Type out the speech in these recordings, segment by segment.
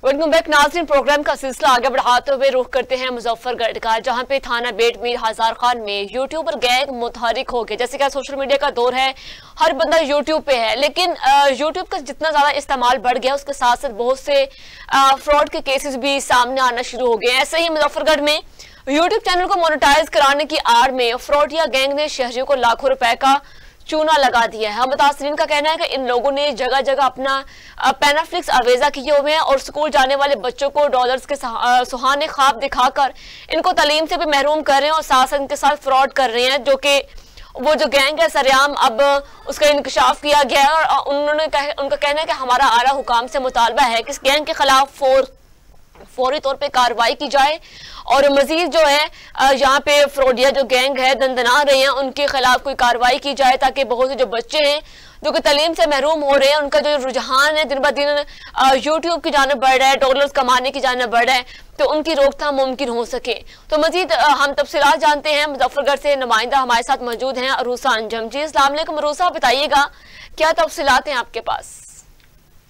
Welcome back नाज़रीन। Programme का सिलसिला आगे बढ़ाते हुए रुख करते हैं मुजफ्फरगढ़ का, जहां पे थाना बेट मीर हजार खान में यूट्यूबर गैंग मुतहरिक हो गए। जैसे कि सोशल मीडिया का दौर है, हर बंदा यूट्यूब पे है, लेकिन यूट्यूब का जितना ज्यादा इस्तेमाल बढ़ गया उसके साथ साथ बहुत से फ्रॉड के केसेस भी सामने आना शुरू हो गए। ऐसे ही मुजफ्फरगढ़ में यूट्यूब चैनल को मोनेटाइज कराने की आड़ में फ्रॉडिया गैंग ने शहरियों को लाखों रुपए का चूना लगा दिया है। मुतासरीन का कहना है कि इन लोगों ने जगह जगह अपना पेनाफ्लिक्स अवेजा किए हुए हैं और स्कूल जाने वाले बच्चों को डॉलर्स के सुहाने ख्वाब दिखाकर इनको तालीम से भी महरूम कर रहे हैं और साथ साथ इनके साथ फ्रॉड कर रहे हैं, जो कि वो जो गैंग है सरेआम अब उसका इंकशाफ किया गया है। और उनका कहना है कि हमारा आला हुकाम से मुतालबा है कि इस गैंग के खिलाफ फौरी तौर पे कार्रवाई की जाए और मजीद जो है यहाँ पे फ्रॉडिया जो गैंग है दंदना रहे हैं उनके खिलाफ कोई कार्रवाई की जाए, ताकि बहुत से जो बच्चे हैं जो कि तालीम से महरूम हो रहे हैं उनका जो रुझान है दिन ब दिन यूट्यूब की जानिब बढ़ रहा है, डॉलर्स कमाने की जानिब बढ़ रहा है, तो उनकी रोकथाम मुमकिन हो सके। तो मजीद हम तफसीलात जानते हैं। मुजफ्फरगढ़ से नुमाइंदा हमारे साथ मौजूद हैं अरूसा अंजम जी। अस्सलाम वालेकुम अरूसा, बताइएगा क्या तफसीलात हैं आपके पास?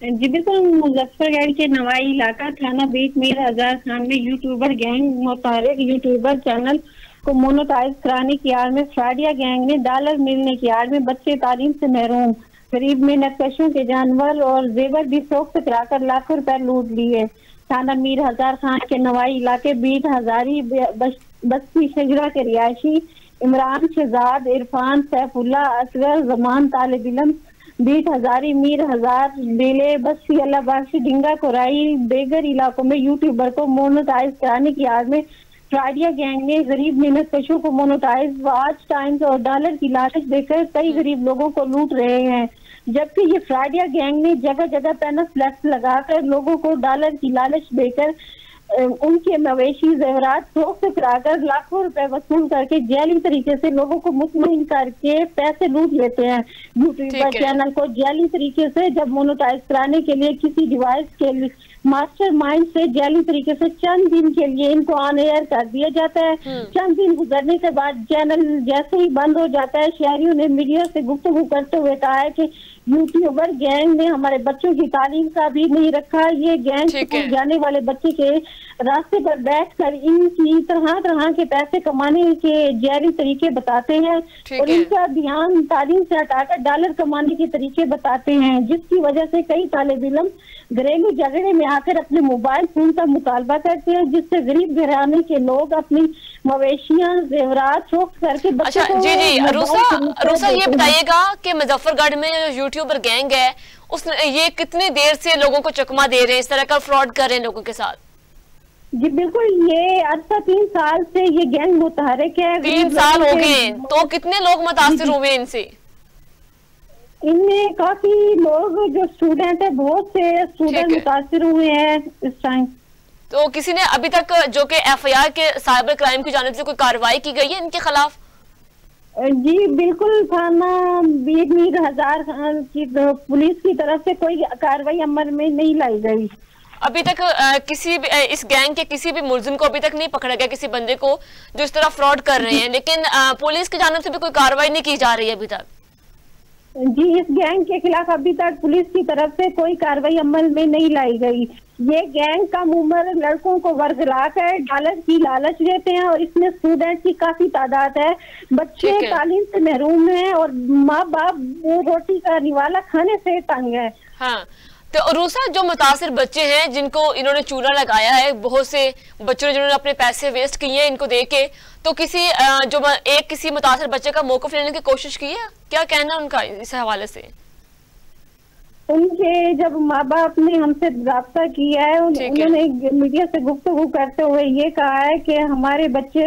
जी बिल्कुल, मुजफ्फरगढ़ के नवाई इलाका थाना बेट मीर हजार खान में यूट्यूबर गैंग मुतहरिक यूट्यूबर चैनल को मोनेटाइज कराने की आड़ में फ्रॉडिया गैंग ने डॉलर मिलने की आड़ में बच्चे तालीम से महरूम, गरीब मेहनतकशों के जानवर और जेवर भी फरोख्त कराकर लाखों रुपए लूट लिए। थाना मीर हजार खान के नवाई इलाके बीट हजारी बस्ती शजरा के रिहायशी इमरान शहजाद इरफान सैफुल्ला असगर जमान तालिब इल्म बीट हजारी मीर हजार बेले बस्ती अल्लाहबाशी डिंगा कोराई बेगर इलाकों में यूट्यूबर को मोनेटाइज कराने की आड़ में फ्रॉडिया गैंग ने गरीब मेहनतकशों को मोनेटाइज वॉच टाइम्स और डॉलर की लालच देकर कई गरीब लोगों को लूट रहे हैं। जबकि ये फ्रॉडिया गैंग ने जगह जगह पेनाफ्लेक्स लगाकर लोगों को डॉलर की लालच देकर उनके मवेशी जेवरात फरोख्त कराकर लाखों रुपए वसूल करके जैली तरीके से लोगों को मुतमईन करके पैसे लूट लेते हैं। यूट्यूबर चैनल को जैली तरीके से जब मोनेटाइज कराने के लिए किसी डिवाइस के लिए मास्टरमाइंड से जैली तरीके से चंद दिन के लिए इनको ऑन एयर कर दिया जाता है। चंद दिन गुजरने के बाद चैनल जैसे ही बंद हो जाता है, शहरियों ने मीडिया से गुफ्तगू करते हुए कहा है कि यूट्यूबर गैंग ने हमारे बच्चों की तालीम का भी नहीं रखा। ये गैंग स्कूल जाने वाले बच्चे के रास्ते पर बैठकर इनकी तरह तरह के पैसे कमाने के जैली तरीके बताते हैं और इनका ध्यान तालीम से हटाकर डॉलर कमाने के तरीके बताते हैं, जिसकी वजह से कई तालिब इल्म घरेलू झगड़े में आकर अपने मोबाइल फोन का मुतालबा करते हैं, जिससे गरीब घराने के लोग अपनी मवेशियां जेवरात फरोख्त करके अच्छा जी अरूसा ये बताइएगा कि मुजफ्फरगढ़ में जो यूट्यूबर गैंग है उसने ये कितनी देर से लोगों को चकमा दे रहे हैं, इस तरह का फ्रॉड कर रहे हैं लोगों के साथ? जी बिल्कुल, ये अर्सा 3 साल से ये गैंग मुतहरिक है। 3 साल हो गए, तो कितने लोग मुतासिर हुए इनसे? इनमें काफी लोग जो स्टूडेंट है, बहुत से स्टूडेंट मुतासिर हुए हैं इस टाइम। तो किसी ने अभी तक जो कि FIR के साइबर क्राइम की जानिब से कोई कार्रवाई की गई है इनके खिलाफ? जी बिल्कुल, थाना बेट मीर हजार की पुलिस की तरफ से कोई कार्रवाई अमल में नहीं लाई गई अभी तक। किसी भी इस गैंग के किसी भी मुलजिम को अभी तक नहीं पकड़ा गया, किसी बंदे को जो इस तरह फ्रॉड कर रहे हैं, लेकिन पुलिस की जानिब से भी कोई कार्रवाई नहीं की जा रही है अभी तक। जी, इस गैंग के खिलाफ अभी तक पुलिस की तरफ से कोई कार्रवाई अमल में नहीं लाई गई। ये गैंग कम उम्र लड़कों को वर्गलाकर डॉलर की लालच देते हैं और इसमें स्टूडेंट की काफी तादाद है। बच्चे तालीम से महरूम हैं और माँ बाप वो रोटी का निवाला खाने से तंग है। हाँ, तो अरूसा जो मुतासिर बच्चे हैं जिनको इन्होंने चूना लगाया है, बहुत से बच्चों ने जिन्होंने अपने पैसे वेस्ट किए हैं इनको देख के, तो किसी मुतासिर बच्चे का मौक़िफ़ लेने की कोशिश की है? क्या कहना उनका इस हवाले से? उनके जब माँ बाप ने हमसे राब्ता किया है, उन्होंने मीडिया से गुफ्तगू करते हुए ये कहा है कि हमारे बच्चे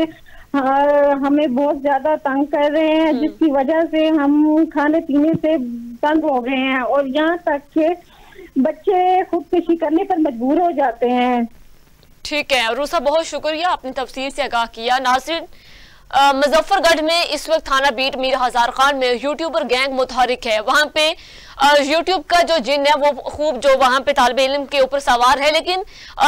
हमें बहुत ज्यादा तंग कर रहे हैं, जिसकी वजह से हम खाने पीने से तंग हो गए हैं और यहाँ तक के बच्चे खुदकुशी करने पर मजबूर हो जाते हैं। ठीक है अरूसा, बहुत शुक्रिया, आपने तफसील से आगाह किया। नाज़रीन, मुजफ्फरगढ़ में इस वक्त थाना बेट मीर हजार खान में यूट्यूबर गैंग मुतहरिक है। वहां पे यूट्यूब का जो जिन है वो खूब जो वहां पे तालिब इल्म के ऊपर सवार है, लेकिन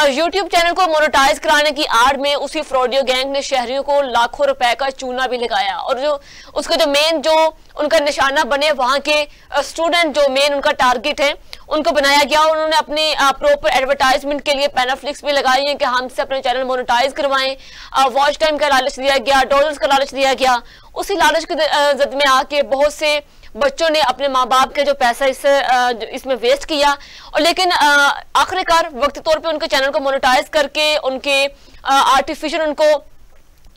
यूट्यूब चैनल को मोनेटाइज कराने की आड़ में उसी फ्रॉडियो गैंग ने शहरियों को लाखों रुपए का चूना भी लगाया, और जो उसका जो मेन जो उनका निशाना बने वहां के स्टूडेंट जो मेन उनका टारगेट है उनको बनाया गया। उन्होंने अपने प्रॉपर एडवर्टाइजमेंट के लिए पैनाफ्लिक्स भी लगाई है कि हमसे अपने चैनल मोनेटाइज करवाएं, वॉच टाइम का लालच दिया गया, डॉलर्स का लालच दिया गया। उसी लालच के जद में आके बहुत से बच्चों ने अपने माँ बाप के जो पैसा इसमें वेस्ट किया, और लेकिन आखिरकार वक्त तौर पे उनके चैनल को मोनेटाइज करके उनके आर्टिफिशियल उनको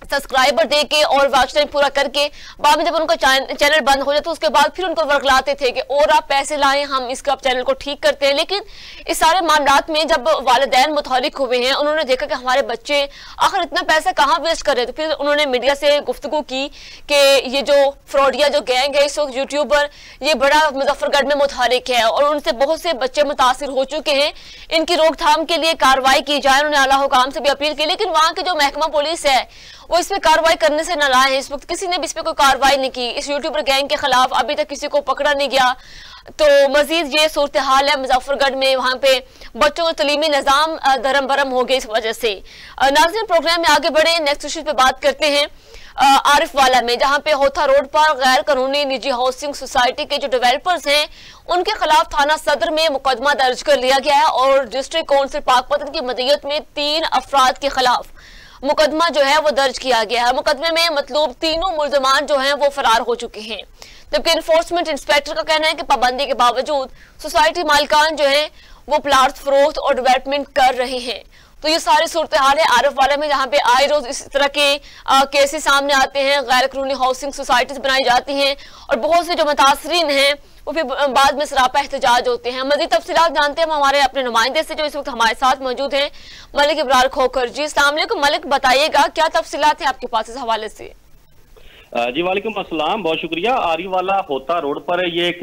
सब्सक्राइबर दे के और वॉच टाइम पूरा करके बाद में जब उनका चैनल बंद हो जाए तो उसके बाद फिर उनको वर्गलाते थे कि और आप पैसे लाएं, हम इसका चैनल को ठीक करते हैं। लेकिन इस सारे मामलात में जब वालिदैन मुतहरिक हुए हैं, उन्होंने देखा कि हमारे बच्चे आखिर इतना पैसा कहाँ वेस्ट कर रहे थे, फिर उन्होंने मीडिया से गुफ्तगू की कि ये जो फ्रॉडिया जो गैंग है इस वक्त यूट्यूबर ये बड़ा मुजफ्फरगढ़ में मुतहरिक है और उनसे बहुत से बच्चे मुतासिर हो चुके हैं, इनकी रोकथाम के लिए कार्रवाई की जाए। उन्होंने आला हुकाम से भी अपील की, लेकिन वहां के जो महकमा पुलिस है वो इस पे कार्रवाई करने से नाराज है। इस वक्त किसी ने भी इस पे कोई कार्रवाई नहीं की, इस यूट्यूबर गैंग के खिलाफ अभी तक किसी को पकड़ा नहीं गया। तो मजीद ये सूरत हाल है मुजफ्फरगढ़ में, वहां पे बच्चों का तलीमी निजाम धर्म भरम हो गया इस वजह से। नाज़रीन, प्रोग्राम में आगे बढ़े, नेक्स्ट इशू पे बात करते हैं। आरिफ वाला में जहां पे होथा रोड पर गैर कानूनी निजी हाउसिंग सोसाइटी के जो डेवलपर्स हैं उनके खिलाफ थाना सदर में मुकदमा दर्ज कर लिया गया है, और डिस्ट्रिक्ट काउंसिल पाकपतन की मदईयत में 3 अफराद के खिलाफ मुकदमा जो है वो दर्ज किया गया है। मुकदमे में मतलब तीनों मुल्जमान जो हैं वो फरार हो चुके हैं, जबकि इन्फोर्समेंट इंस्पेक्टर का कहना है कि पाबंदी के बावजूद सोसाइटी मालिकान जो है वो प्लाट फरोख्त और डेवलपमेंट कर रहे हैं। तो ये सारी सूरत हाल है आरिफ वाला में, जहाँ पे आए रोज इस तरह के केसेस सामने आते हैं, गैर कानूनी हाउसिंग सोसाइटीज बनाई जाती हैं और बहुत से जो मुतासरीन हैं वो फिर बाद में सरापा एहतजाज होते हैं। मजीद तफसीलात जानते हैं हम हमारे अपने नुमाइंदे से जो इस वक्त हमारे साथ मौजूद हैं, मलिक इब्रार खोखर जी। अस्सलाम वालेकुम मलिक, बताइएगा क्या तफसीलात हैं आपके पास इस हवाले से? जी वालेकुम अस्सलाम, बहुत शुक्रिया। आरी वाला होता रोड पर ये एक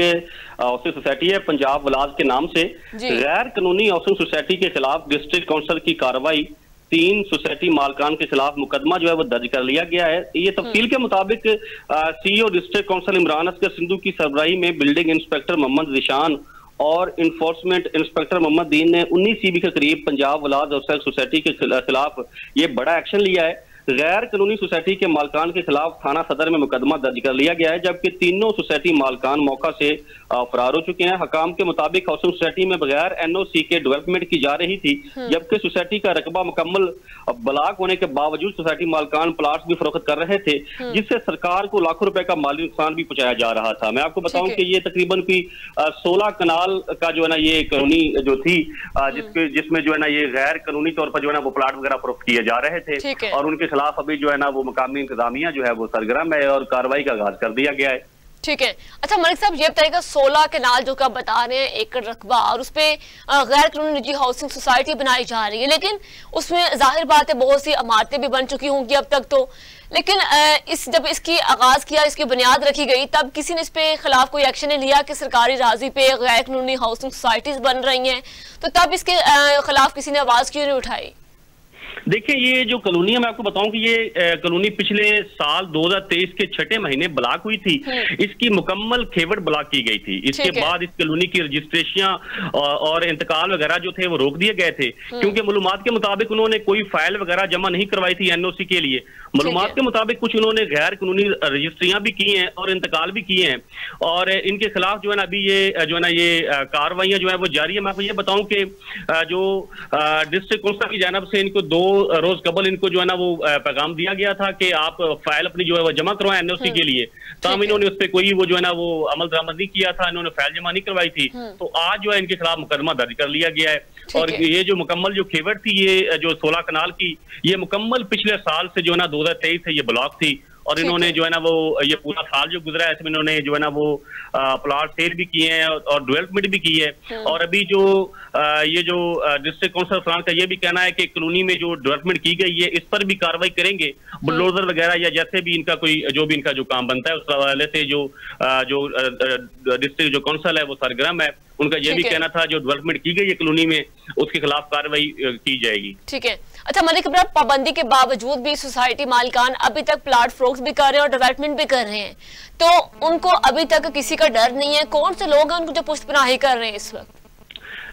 हाउसिंग सोसाइटी है पंजाब विलाज के नाम से। गैर कानूनी हाउसिंग सोसाइटी के खिलाफ डिस्ट्रिक्ट काउंसिल की कार्रवाई 3 सोसाइटी मालकान के खिलाफ मुकदमा जो है वो दर्ज कर लिया गया है। ये तफसील के मुताबिक CEO district council Imran Asghar Sindhu की सरबराही में बिल्डिंग इंस्पेक्टर मोहम्मद जिशान और इन्फोर्समेंट इंस्पेक्टर मोहम्मद दीन ने 19 सीबी के करीब पंजाब विलाज हाउसिंग सोसाइटी के खिलाफ ये बड़ा एक्शन लिया है। गैर कानूनी सोसाइटी के मालकान के खिलाफ थाना सदर में मुकदमा दर्ज कर लिया गया है, जबकि तीनों सोसाइटी मालकान मौका से फरार हो चुके हैं। हकाम के मुताबिक हाउसिंग सोसाइटी में बगैर एनओसी के डेवलपमेंट की जा रही थी, जबकि सोसाइटी का रकबा मुकम्मल ब्लॉक होने के बावजूद सोसाइटी मालकान प्लाट्स भी फरोख्त कर रहे थे, जिससे सरकार को लाखों रुपए का माली नुकसान भी पहुंचाया जा रहा था। मैं आपको बताऊं कि ये तकरीबन कोई 16 कनाल का जो है ना ये कॉलोनी जो थी, जिसमें जो है ना ये गैर कानूनी तौर पर जो है ना वो प्लाट वगैरह फरोख्त किए जा रहे थे, और उनके खिलाफ अभी जो है ना वो मुकामी इंतजामिया जो है वो सरगर्म है और कार्रवाई का आगाज कर दिया गया है। ठीक है, अच्छा मलिक साहब ये बताइएगा 16 केनाल जो आप बता रहे हैं एकड़ रकबा और उस पे गैर कानूनी निजी हाउसिंग सोसाइटी बनाई जा रही है, लेकिन उसमें जाहिर बात है बहुत सी इमारतें भी बन चुकी होंगी अब तक तो, लेकिन जब इसकी आगाज किया, इसकी बुनियाद रखी गई, तब किसी ने इस पे खिलाफ कोई एक्शन नहीं लिया कि सरकारी राजी पे गैर कानूनी हाउसिंग सोसाइटीज बन रही हैं, तो तब इसके खिलाफ किसी ने आवाज क्यों नहीं उठाई? देखिए ये जो कॉलोनी है, मैं आपको बताऊं कि ये कॉलोनी पिछले साल 2023 के 6 महीने ब्लॉक हुई थी। इसकी मुकम्मल खेवड़ ब्लॉक की गई थी। इसके बाद इस कॉलोनी की रजिस्ट्रेशन और इंतकाल वगैरह जो थे वो रोक दिए गए थे, क्योंकि मालूमात के मुताबिक उन्होंने कोई फाइल वगैरह जमा नहीं करवाई थी एनओसी के लिए। मालूमात के मुताबिक कुछ उन्होंने गैर कानूनी रजिस्ट्रियां भी की हैं और इंतकाल भी किए हैं, और इनके खिलाफ जो है ना अभी ये जो है ना ये कार्रवाइयां जो है वो जारी है। मैं आपको ये बताऊं कि जो डिस्ट्रिक्ट काउंसिल की जानिब से इनको 2 रोज कबल इनको जो है ना वो पैगाम दिया गया था कि आप फाइल अपनी जो है वो जमा करवाएं एनओसी के लिए, तब इन्होंने उस पर कोई वो जो है ना वो अमल दरामद नहीं किया था, इन्होंने फाइल जमा नहीं करवाई थी। तो आज जो है इनके खिलाफ मुकदमा दर्ज कर लिया गया है, और ये जो मुकम्मल जो खेवड़ थी ये जो 16 कनाल की, ये मुकम्मल पिछले साल से जो है ना 2023 से ये ब्लॉक थी, और इन्होंने जो है ना वो ये पूरा साल जो गुजरा है इसमें इन्होंने जो है ना वो प्लाट सेल भी किए हैं और डेवलपमेंट भी की है। और अभी जो ये जो डिस्ट्रिक्ट काउंसिल फरान का ये भी कहना है कि कॉलोनी में जो डेवलपमेंट की गई है इस पर भी कार्रवाई करेंगे, बुलडोजर वगैरह या जैसे भी इनका कोई जो भी इनका जो काम बनता है उस हवाले से जो डिस्ट्रिक्ट जो काउंसिल है वो सरगर्म है। उनका यह भी कहना था जो डेवलपमेंट की गई है कॉलोनी में उसके खिलाफ कार्रवाई की जाएगी। ठीक है। अच्छा मलिक इब्रार, पाबंदी के बावजूद भी सोसाइटी मालिकान अभी तक प्लाट फरोख्त भी कर रहे हैं और डेवलपमेंट भी कर रहे हैं, तो उनको अभी तक किसी का डर नहीं है? कौन से लोग हैं उनको जो पुष्टपनाही कर रहे हैं इस वक्त?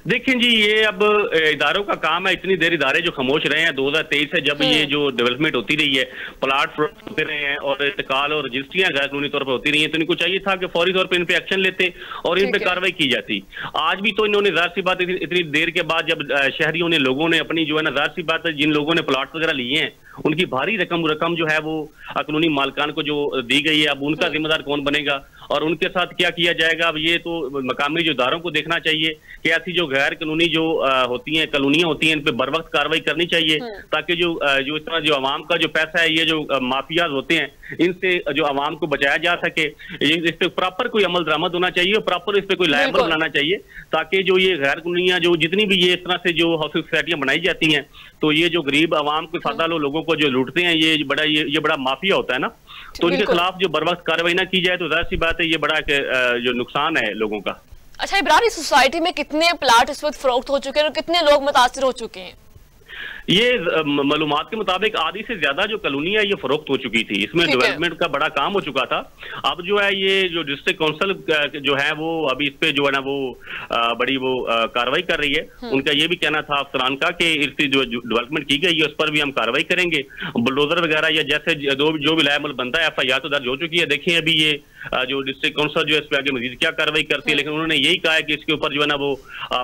देखें जी, ये अब इदारों का काम है। इतनी देर इदारे जो खामोश रहे हैं 2023 से जब ये जो डेवलपमेंट होती रही है, प्लाट फरोख्त होते रहे हैं और इंतकाल और रजिस्ट्रियां गैर कानूनी तौर पर होती रही हैं, तो इनको चाहिए था कि फौरी तौर पर इन पे एक्शन लेते और इन पे कार्रवाई की जाती। आज भी तो इन्होंने जाहिर सी बात इतनी देर के बाद जब शहरियों ने, लोगों ने अपनी जो है ना, जाहिर सी बात जिन लोगों ने प्लाट वगैरह लिए हैं उनकी भारी रकम जो है वो कानूनी मालिकान को जो दी गई है, अब उनका जिम्मेदार कौन बनेगा और उनके साथ क्या किया जाएगा? अब ये तो मकामी जो इदारों को देखना चाहिए कि ऐसी जो गैर कानूनी जो होती हैं कॉलोनियां होती हैं इन पे बर वक्त कार्रवाई करनी चाहिए, ताकि जो इस तरह जो आवाम का जो पैसा है, ये जो माफियाज होते हैं, इनसे जो आवाम को बचाया जा सके। इस पे प्रॉपर कोई अमल दरामद होना चाहिए और प्रॉपर इस पे कोई लायबल बनाना चाहिए, ताकि जो ये गैर कानूनियां जो जितनी भी ये इस तरह से जो हाउसिंग सोसाइटियां बनाई जाती हैं, तो ये जो गरीब आवाम को, सादा लोगों को जो लूटते हैं, ये बड़ा माफिया होता है ना, तो इनके खिलाफ जो बर वक्त कार्रवाई ना की जाए तो जाहिर सी बात है ये बड़ा जो नुकसान है लोगों का। अच्छा इब्रार, इस सोसाइटी में कितने प्लाट इस वक्त फरोख्त हो चुके हैं और कितने लोग मुतासिर हो चुके हैं? ये मालूमात के मुताबिक आधी से ज्यादा जो कॉलोनी है ये फरोख्त हो चुकी थी। इसमें डेवलपमेंट का बड़ा काम हो चुका था। अब जो है ये जो डिस्ट्रिक्ट काउंसिल जो है वो अभी इस पे जो है ना वो बड़ी वो कार्रवाई कर रही है। उनका ये भी कहना था अफसरान का कि इसकी जो डेवलपमेंट की गई है उस पर भी हम कार्रवाई करेंगे, बुलडोजर वगैरह या जैसे जो भी लायबल बनता है FIR तो दर्ज हो चुकी है। देखिए अभी ये जो डिस्ट्रिक्ट काउंसिल जो है इस पे आगे मजीद क्या कार्रवाई करती है, लेकिन उन्होंने यही कहा है कि इसके ऊपर जो है ना वो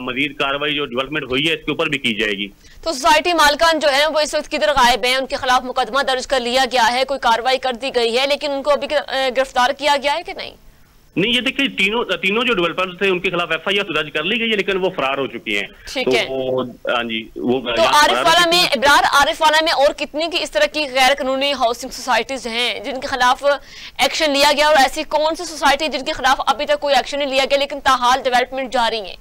मजीद कार्रवाई जो डेवलपमेंट हुई है इसके ऊपर भी की जाएगी। तो सोसाइटी मालिकान जो है वो इस वक्त किधर गायब हैं? उनके खिलाफ मुकदमा दर्ज कर लिया गया है, कोई कार्रवाई कर दी गई है, लेकिन उनको अभी गिरफ्तार किया गया है कि नहीं? नहीं, ये देखिए तीनों जो डेवलपर्स थे उनके खिलाफ FIR दर्ज कर ली गई है, लेकिन वो फरार हो चुके हैं। ठीक है। हाँ जी, वो तो आरिफवाला में इब्रार, आरिफवाला में और कितनी की इस तरह की गैर कानूनी हाउसिंग सोसाइटीज हैं जिनके खिलाफ एक्शन लिया गया, और ऐसी कौन सी सोसाइटी जिनके खिलाफ अभी तक कोई एक्शन नहीं लिया गया लेकिन ताहाल डेवलपमेंट जारी है?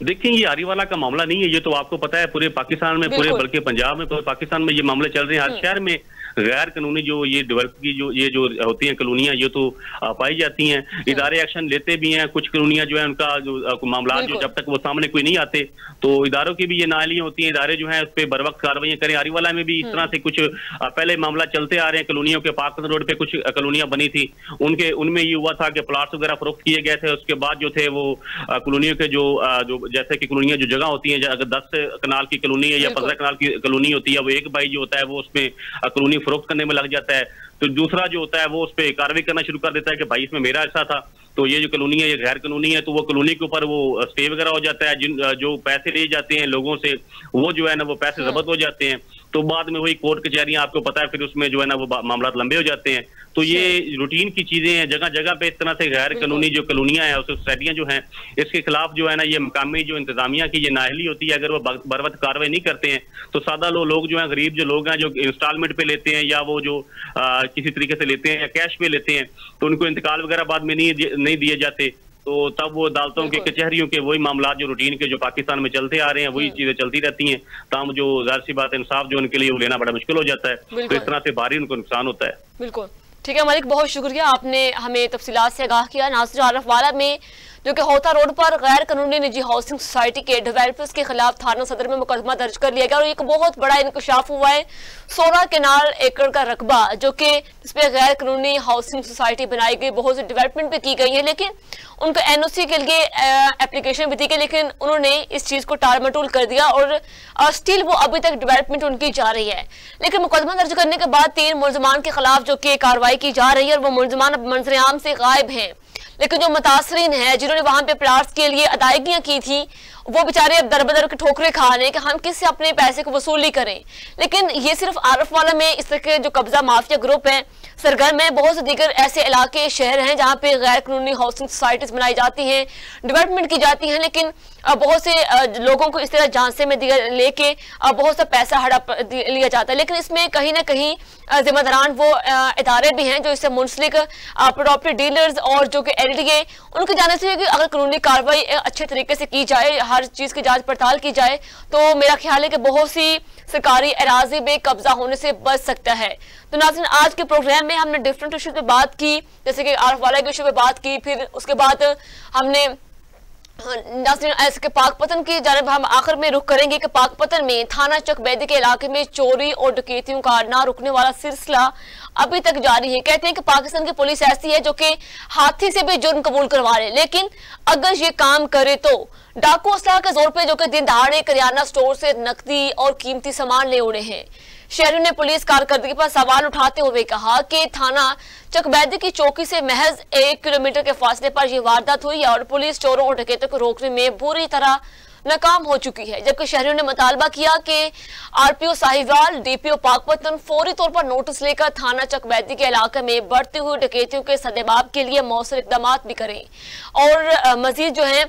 देखिए ये आरिवाला का मामला नहीं है, ये तो आपको पता है पूरे पाकिस्तान में, पूरे बल्कि पंजाब में, पूरे पाकिस्तान में ये मामले चल रहे हैं। हर शहर में गैर कानूनी जो ये डेवलप की जो होती हैं कॉलोनियां ये तो पाई जाती हैं। इदारे एक्शन लेते भी हैं। कुछ कॉलोनियां जो है उनका जो मामला जो जब तक वो सामने कोई नहीं आते तो इदारों की भी ये नालियां होती हैं। इदारे जो है उस पर बर वक्त कार्रवाई करें। आरिवाला में भी इस तरह से कुछ पहले मामला चलते आ रहे हैं कॉलोनियों के। पाकिस्तान रोड पे कुछ कॉलोनियां बनी थी, उनमें ये हुआ था कि प्लाट्स वगैरह फरोख्त किए गए थे। उसके बाद जो थे वो कॉलोनियों के जो जैसे कि कॉलोनियां जो जगह होती है, अगर 10 कनाल की कॉलोनी है या 15 कनाल की कॉलोनी होती है, वो एक भाई जो होता है वो उसमें कॉलोनी फरोख्त करने में लग जाता है, तो दूसरा जो होता है वो उस पर कार्रवाई करना शुरू कर देता है कि भाई इसमें मेरा हिस्सा था। तो ये जो कॉलोनी है ये गैर कानूनी है, तो वो कॉलोनी के ऊपर वो स्टे वगैरह हो जाता है। जो पैसे लिए जाते हैं लोगों से वो जो है ना वो पैसे जब्त हो जाते हैं। तो बाद में वही कोर्ट कचहरियां आपको पता है, फिर उसमें जो है ना वो मामला लंबे हो जाते हैं। तो ये रूटीन की चीजें हैं। जगह जगह पे इस तरह से गैर कानूनी जो कॉलोनियां हैं, सोसाइटियां जो हैं, इसके खिलाफ जो है ना ये मकामी जो इंतजामिया की ये नाअहली होती है। अगर वो बरवक्त कार्रवाई नहीं करते हैं तो सादा लोग जो है, गरीब जो लोग हैं, जो इंस्टॉलमेंट पे लेते हैं या वो जो किसी तरीके से लेते हैं या कैश पे लेते हैं, तो उनको इंतकाल वगैरह बाद में नहीं दिए जाते। तो तब वो अदालतों के, कचहरियों के वही मामला जो रूटीन के जो पाकिस्तान में चलते आ रहे हैं वही चीजें चलती रहती हैं। तब जो जाहिर सी बात इंसाफ जो उनके लिए वो लेना बड़ा मुश्किल हो जाता है। तो इस तरह से भारी उनको नुकसान होता है। बिल्कुल ठीक है मलिक, बहुत शुक्रिया, आपने हमें तफसीलात से आगाह किया। नासिर आरिफवाला में जो कि होता रोड पर गैर कानूनी निजी हाउसिंग सोसाइटी के डेवलपर्स के खिलाफ थाना सदर में मुकदमा दर्ज कर लिया गया और एक बहुत बड़ा इंकशाफ हुआ है। 16 केनाल एकड़ का रकबा जो कि इस पे गैर कानूनी हाउसिंग सोसाइटी बनाई गई, बहुत सी डेवलपमेंट भी की गई है, लेकिन उनको NOC के लिए एप्लीकेशन भी दी गई, लेकिन उन्होंने इस चीज को टालमटोल कर दिया और स्टिल वो अभी तक डेवलपमेंट उनकी जा रही है। लेकिन मुकदमा दर्ज करने के बाद 3 मुलजमान के खिलाफ जो कि कार्रवाई की जा रही है और वो मुलजमान अब मंजर आम से गायब हैं। लेकिन जो मुतासरीन है जिन्होंने वहां पे प्लाट्स के लिए अदायगियां की थी, वो बेचारे अब दर बदर के ठोकरे खा रहे हैं कि हम किससे अपने पैसे को वसूली करें। लेकिन ये सिर्फ आरिफवाला में इस तरह के जो कब्जा माफिया ग्रुप है सरगर्म है। बहुत से दीगर ऐसे इलाके शहर हैं जहाँ पे गैर कानूनी हाउसिंग सोसाइटीज बनाई जाती हैं, डेवलपमेंट की जाती हैं, लेकिन बहुत से लोगों को इस तरह झांसे में लेके बहुत सा पैसा हड़प लिया जाता है। लेकिन इसमें कहीं ना कहीं जिम्मेदारान वो इदारे भी हैं जो इससे मुंसलिक प्रॉपर्टी डीलर्स और जो कि LDA, उनके जाने से कि अगर कानूनी कार्रवाई अच्छे तरीके से की जाए, हर चीज की जांच पड़ताल की जाए, तो मेरा ख्याल है कि बहुत सी सरकारी अराजी में कब्जा होने से बच सकता है। तो नाज़रीन, आज के प्रोग्राम में हमने डिफरेंट इशू पे बात की, जैसे कि आरिफवाला के इशू पे बात की, फिर उसके बाद हमने ऐसे पाकपतन की जानब हम आखिर में रुख करेंगे कि पाकपतन में थाना चकबैदी के इलाके में चोरी और डकैतियों का ना रुकने वाला सिलसिला अभी तक जारी है। कहते हैं कि पाकिस्तान की पुलिस ऐसी है जो कि हाथी से भी जुर्म कबूल करवा रहे, लेकिन अगर ये काम करे तो डाकू असलाह के जोर पे जो कि दिन दहाड़े करियाना स्टोर से नकदी और कीमती सामान ले उड़े हैं। शहरियों ने पुलिस कारकर्दगी पर सवाल उठाते हुए कहा कि थाना चकबैदी की चौकी से महज 1 किलोमीटर के फासले पर यह वारदात हुई है और पुलिस चोरों और डकैतों को रोकने में बुरी तरह नाकाम हो चुकी है। जबकि शहरियों ने मुतालबा किया कि आरपीओ साहिवाल, डीपीओ पाकपतन फौरी तौर पर नोटिस लेकर थाना चकबैदी के इलाके में बढ़ती हुई डकैतियों के सदेबाब के लिए मौसर इकदाम भी करें और मजीद जो है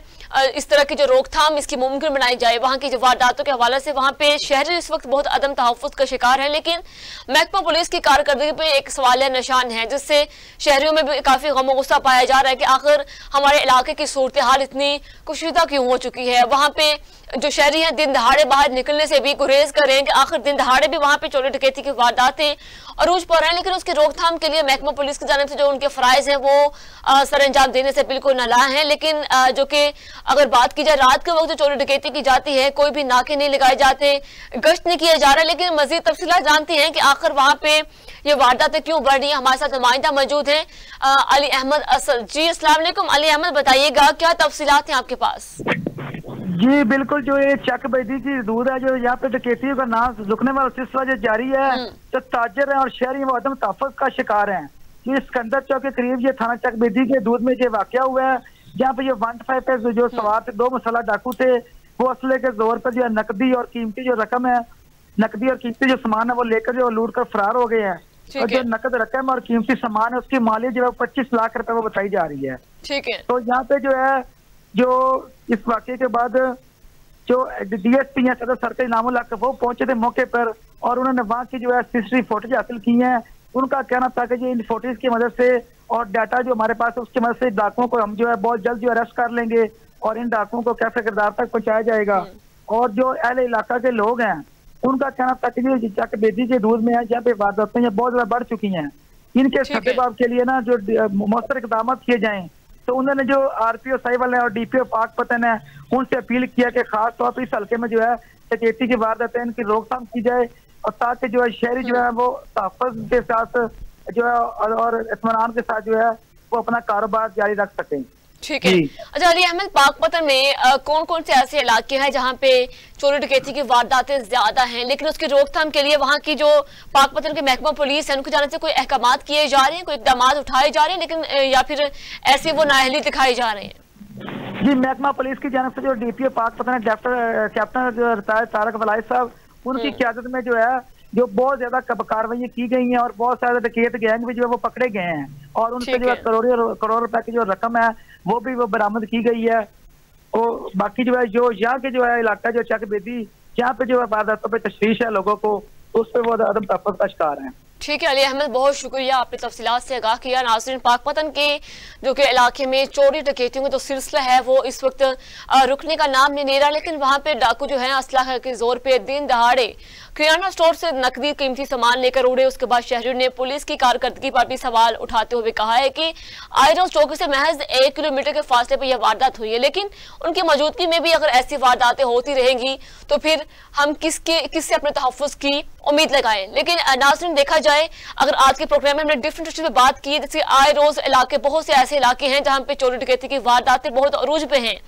इस तरह की जो रोकथाम इसकी मुमकिन बनाई जाए। वहां की जो वारदातों के हवाले से वहां पे शहरी इस वक्त बहुत अदम तहफ़्फ़ुज़ का शिकार है, लेकिन महकमा पुलिस की कारकर्दगी पे एक सवालिया निशान है, जिससे शहरियों में भी काफी गम गुस्सा पाया जा रहा है कि आखिर हमारे इलाके की सूरत हाल इतनी कुशीदा क्यों हो चुकी है। वहां पे जो शहरी हैं दिन दहाड़े बाहर निकलने से भी गुरेज कर रहे हैं कि आखिर दिन दहाड़े भी वहां पे चोरी डकैती की वारदातें अरूज पर हैं, लेकिन उसकी रोकथाम के लिए महकमा पुलिस की जानिब से जो उनके फराइज हैं वो सर अंजाम देने से बिल्कुल नाला हैं। लेकिन जो कि अगर बात की जाए रात के वक्त जो चोरी डकैती की जाती है, कोई भी नाके नहीं लगाए जाते, गश्त नहीं किया जा रहा, लेकिन मजीद तफसीलात जानती हैं कि आखिर वहां पे ये वारदातें क्यों बढ़ रही है। हमारे साथ नुमाइंदा मौजूद है अली अहमद असद। जी अस्सलाम वालेकुम अली अहमद, बताइएगा क्या तफसीलात हैं आपके पास? जी बिल्कुल, जो ये चकबैदी की हदूद है, जो यहाँ पे डकैतियों का ना रुकने वाला सिलसिला जो जारी है, तो ताजर हैं और शहरी वो अदम तहफ़्फ़ुज़ का शिकार हैं। ये सिकंदर चौक के करीब ये थाना चकबैदी के हदूद में ये वाक़या हुआ है, जहाँ पे ये 1-5 पे जो सवार थे 2 मसाला डाकू थे, वो असले के जोर पर जो है नकदी और कीमती जो रकम है, नकदी और कीमती जो सामान है वो लेकर जो लूट कर फरार हो गए हैं। और जो नकद रकम और कीमती सामान है उसकी मालियत जो है 25 लाख रुपए वो बताई जा रही है। ठीक है। तो यहाँ पे जो है जो इस वाक़े के बाद जो डीएसपी हैं सदर सरकारी नामुल हक वो पहुंचे थे मौके पर और उन्होंने वहाँ की जो है सीसीटीवी फुटेज हासिल की है। उनका कहना था कि इन फुटेज की मदद से और डाटा जो हमारे पास है उसकी मदद से डाकुओं को हम जो है बहुत जल्द जो अरेस्ट कर लेंगे और इन डाकुओं को कैसे किरदार तक पहुंचाया जाएगा। और जो अहले इलाका के लोग हैं उनका कहना था कि चकबैदी के दूध में है जहाँ पे वारदातें बहुत ज्यादा बढ़ चुकी हैं, इनके सदेबाब के लिए ना जो मौसर इकदाम किए जाएं। तो उन्होंने जो आरपीओ साहिवाल है और डीपीओ पाकपतन है उनसे अपील किया कि खास तौर पर इस हल्के में जो है डकैती की वारदातें इनकी रोकथाम की जाए और ताकि जो है शहरी जो है वो तहफ़्फ़ुज़ के साथ जो है और इत्मीनान के साथ जो है वो अपना कारोबार जारी रख सकें। ठीक है। अच्छा अली अहमद, पाकपतन में कौन कौन से ऐसे इलाके हैं जहाँ पे चोरी डकैती की वारदातें ज्यादा हैं, लेकिन उसकी रोकथाम के लिए वहाँ की जो पाकपतन के महकमा पुलिस है उनको जाने से कोई अहकामात किए जा रहे हैं, कोई इकदाम उठाए जा रहे हैं, लेकिन या फिर ऐसे वो नाअहली दिखाई जा रहे हैं? जी, महकमा पुलिस की जानिब से जो डीपीओ पाकपतन कैप्टन जो रिटायर्ड तारक वलायत साहब उनकी क़यादत में जो है जो बहुत ज्यादा कार्रवाई की गई हैं और बहुत सारे डकैत गैंग भी जो है वो पकड़े गए हैं और उनसे जो है करोड़ रुपए की जो रकम है वो भी वो बरामद की गई है। और बाकी जो है जो यहाँ के जो है इलाका जो चकबैदी जहाँ पे जो है वारदातों पे तशवीश है लोगों को, उस पर वो अदम तहफ़्फ़ुज़ का शिकार है। ठीक है अली अहमद, बहुत शुक्रिया, आपने तफसीलात से आगाह किया। नाज़रीन, पाकपतन के जो कि इलाके में चोरी डकैतियों का जो सिलसिला है वो इस वक्त रुकने का नाम नहीं ले रहा, लेकिन वहाँ पे डाकू जो है असलाह के जोर पे दिन दहाड़े किराना स्टोर से नकदी कीमती सामान लेकर उड़े। उसके बाद शहरियों ने पुलिस की कारकर्दगी पर भी सवाल उठाते हुए कहा है कि आई रोज चौकी से महज 1 किलोमीटर के फासले पर यह वारदात हुई है, लेकिन उनकी मौजूदगी में भी अगर ऐसी वारदातें होती रहेंगी तो फिर हम किससे अपने तहफ़्फ़ुज़ की उम्मीद लगाएं। लेकिन नाज़रीन, देखा जाए अगर आज के प्रोग्राम में हमने डिफरेंट इश्यूज़ पे बात की, जैसे आई रोज इलाके, बहुत से ऐसे इलाके हैं जहाँ पे चोरी डकैती की वारदातें बहुत अरूज पे हैं,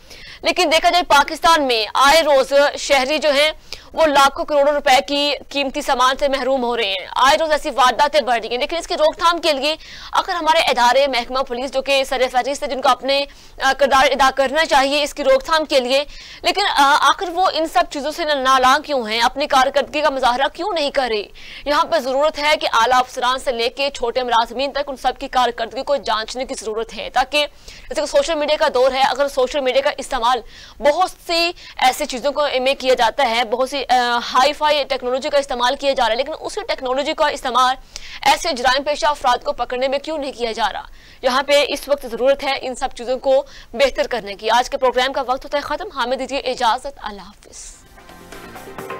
लेकिन देखा जाए पाकिस्तान में आए रोज शहरी जो हैं वो लाखों करोड़ों रुपए की कीमती सामान से महरूम हो रहे हैं। आए रोज ऐसी वारदातें बढ़ रही हैं, लेकिन इसकी रोकथाम के लिए आखिर हमारे इदारे महकमा पुलिस जो कि सरफहरिस्त है, जिनको अपने किरदार अदा करना चाहिए इसकी रोकथाम के लिए, लेकिन आखिर वो इन सब चीजों से नालां क्यों हैं, अपनी कारकर्दगी का मुजाहरा क्यों नहीं कर रहे? यहाँ पर जरूरत है कि आला अफसरान से लेके छोटे मुलाजमीन तक उन सब की कारकर्दगी को जांचने की जरूरत है, ताकि जैसे सोशल मीडिया का दौर है, अगर सोशल मीडिया का इस्तेमाल बहुत सी ऐसी चीजों को में किया जाता है, बहुत सी हाई फाई टेक्नोलॉजी का इस्तेमाल किया जा रहा है, लेकिन उसी टेक्नोलॉजी का इस्तेमाल ऐसे जराइम पेशा अफराद को पकड़ने में क्यों नहीं किया जा रहा? यहाँ पे इस वक्त जरूरत है इन सब चीजों को बेहतर करने की। आज के प्रोग्राम का वक्त होता है खत्म, हमें दीजिए इजाजत, अल्लाह हाफिज।